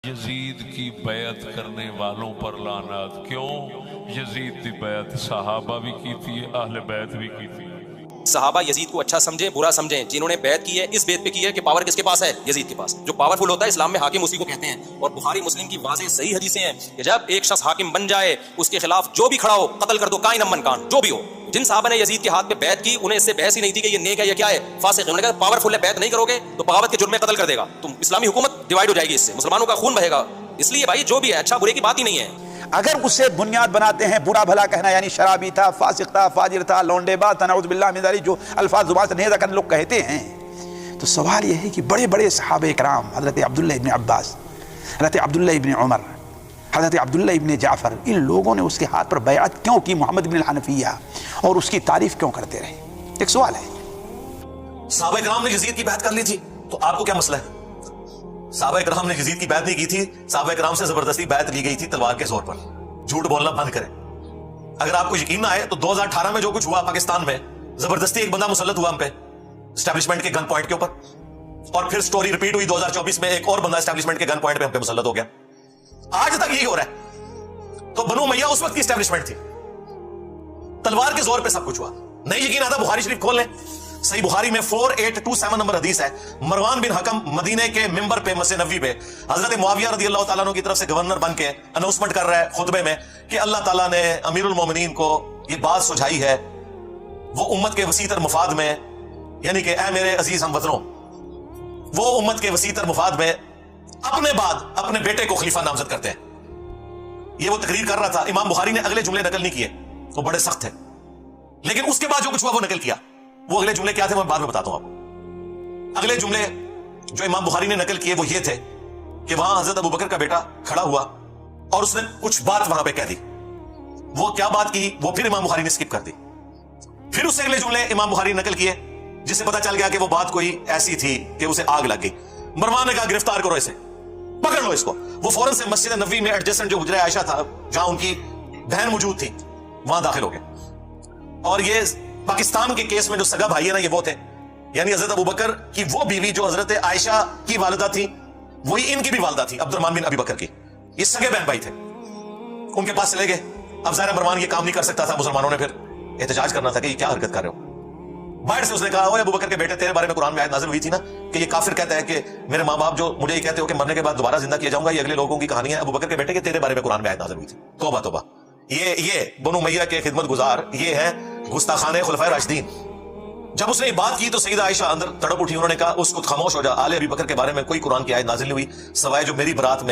Yazid की बैत करने वालों पर लानत। क्यों? यजीद की बैत सहाबा भी की थी, अहले बैत भी की थी। सहाबा यजीद को अच्छा समझें बुरा समझें, जिन्होंने बैत की है इस बैत पे की है कि पावर किसके पास है? यजीद के पास। जो पावरफुल होता है इस्लाम में हाकिम उसी को कहते हैं। और बुखारी मुस्लिम की वाज़ेह सही हदीसें हैं कि जब एक शख्स हाकिम बन जाए उसके खिलाफ जो भी खड़ा हो कत्ल कर दो, काइन अमन कान, जो भी हो। जिन साहबा ने यजीद के हाथ पे बैत की उन्हें इससे बहस ही नहीं थी कि ये नेक है या क्या है, फासिक है। उन्होंने कहा पावरफुल है, बैत नहीं करोगे तो बगावत के जुर्म में कत्ल कर देगा, तुम इस्लामी हुकूमत डिवाइड हो जाएगी, इससे मुसलमानों का खून बहेगा। इसलिए भाई जो भी है अच्छा बुरे की बात ही नहीं है। अगर उसे बुनियाद बनाते हैं बुरा भला कहना, यानी शराबी था, फासिक था, फाजिर था, लौंडेबाज था, नऊज़ बिल्लाह मिन ज़ालिक, जो अल्फाज ज़ुबान से नहीं कर लोग कहते हैं, तो सवाल यह है कि बड़े बड़े सहाबे इकराम, हज़रत अब्दुल्लाह इब्न अब्बास, हज़रत अब्दुल्लाह इब्न उमर, हज़रत अब्दुल्लाह इब्न जाफ़र, इन लोगों ने उसके हाथ पर बैअत क्यों की? मुहम्मद इब्न हनफिया, और उसकी तारीफ क्यों करते रहे? एक सवाल है। सहाबा इकराम ने यजीद की बैत कर ली थी, तो आपको क्या मसला है? सहाबा इकराम ने यजीद की बैत नहीं की थी, सहाबा इकराम से जबरदस्ती बैत ली गई थी तलवार के जोर पर। झूठ बोलना बंद करें। अगर आपको यकीन ना आए तो 2018 में जो कुछ हुआ पाकिस्तान में, जबरदस्ती एक बंदा मुसल्लत हुआ हम पे एस्टैब्लिशमेंट के गन पॉइंट के ऊपर, और फिर स्टोरी रिपीट हुई 2024 में, एक और बंदा एस्टैब्लिशमेंट के गन पॉइंट पे हम पे मुसल्लत हो गया। आज तक यही हो रहा है। तो बनु उमय्या उस वक्त की एस्टैब्लिशमेंट थी, तलवार के जोर पे सब कुछ हुआ। नहीं यकीन आता बुखारी शरीफ खोल लें, सही बुखारी में 4827 नंबर हदीस है। मरवान बिन हकम मदीने के मिंबर पे मस्जिद नबवी पे हजरत मुआविया रदी अल्लाह ताला अन्हु की तरफ से गवर्नर बन के अनाउंसमेंट कर रहा है खुतबे में कि अल्लाह ताला ने अमीरुल मोमिनीन को ये बात सुझाई है, वो उम्मत के वसीतर मुफाद में, यानी कि ऐ मेरे अजीज हमवतनों, वो उम्मत के वसीतर मुफाद में अपने बाद अपने बेटे को खलीफा नामजद करते हैं। ये वो तकरीर कर रहा था। इमाम बुखारी ने अगले जुमले नकल नहीं किए, वो बड़े सख्त थे, लेकिन उसके बाद जो कुछ हुआ वो नकल किया। वो अगले जुमले क्या थे मैं बाद में बताता हूं आपको। अगले जुमले जो इमाम बुखारी ने नकल किए वो ये थे कि वहां हजरत अबू बकर का बेटा खड़ा हुआ और उसने कुछ बात वहां पे कह दी। वो क्या बात की वो फिर इमाम बुखारी ने स्किप कर दी। फिर उससे अगले जुमले इमाम बुखारी ने नकल किए जिससे पता चल गया कि वो बात कोई ऐसी थी कि उसे आग लग गई। मरवान ने कहा गिरफ्तार करो इसे, पकड़ लो इसको। वो फौरन से मस्जिद नबवी में एडजेसेंट जो हुजरा आयशा था जहां उनकी बहन मौजूद थी वहां दाखिल हो गए। और ये पाकिस्तान के केस में जो सगा भाई है ना, ये वो थे, यानी हजरत अबू बकर की वो बीवी जो हजरत आयशा की वालिदा थी, वही इनकी भी वालिदा थी, अब्दुर्रहमान बिन अबी बकर की। ये सगे बहन भाई थे। उनके पास चले गए। अब ज़ाहिर मरवान ये काम नहीं कर सकता था, मुसलमानों ने फिर एहतजाज करना था कि ये क्या हरकत कर रहे हो। बाहर से उसने कहा, ओए अबू बकर के बेटे, तेरे बारे में कुरान में आयत नाज़िल हुई थी ना कि ये काफिर कहता है कि मेरे माँ बाप जो मुझे ये कहते हो कि मरने के बाद दोबारा जिंदा किया जाऊंगा, ये अगले लोगों की कहानी है। अबू बकर के बेटे के तेरे बारे में कुरान में आयत नाज़िल हुई थी। तौबा तौबा। ये बनु उमय्या के खिदमत गुजार, ये है गुस्ताखाने खुलफाए राशिदीन। जब उसने ये बात की तो सईदा आयशा अंदर तड़प उठी। उन्होंने कहा उसको खामोश हो जा, आले अबी बकर के बारे में कोई कुरान की आयत नाज़िल नहीं हुई सवाए जो मेरी बरात में